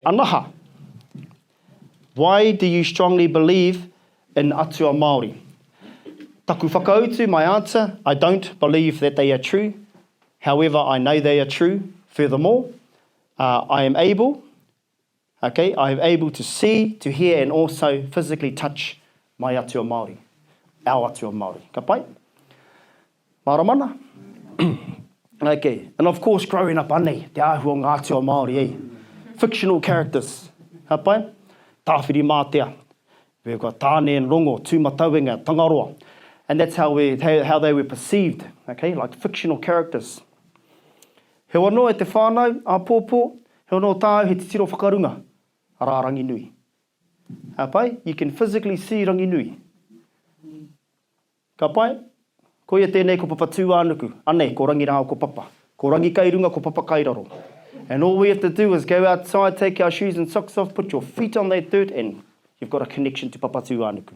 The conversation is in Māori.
Anaha. Why do you strongly believe in Atua Māori? Taku whakautu, my answer, I don't believe that they are true. However, I know they are true. Furthermore, I am able to see, to hear, and also physically touch my Atua Māori, our Atua Māori. Ka pai? Maramana? Okay, and of course, growing up, anei, te āhua ngā Atua Māori, fictional characters. Ka pai? Tāwhiri mātea. We've got tāne and rongo, tūmatauenga, tangaroa. And that's how they were perceived, okay, like fictional characters. He wanoa e te whānau, a pōpō, he wanoa tāu he te tiro whakarunga, a rā Ranginui. Ka pai? You can physically see Ranginui. Ka pai? Ko ia tēnei ko Papatuānuku, anei, ko rangi rāo ko papa. Ko rangi kairunga ko papa kairaro. And all we have to do is go outside, take our shoes and socks off, put your feet on that dirt, and you've got a connection to Papatuānuku.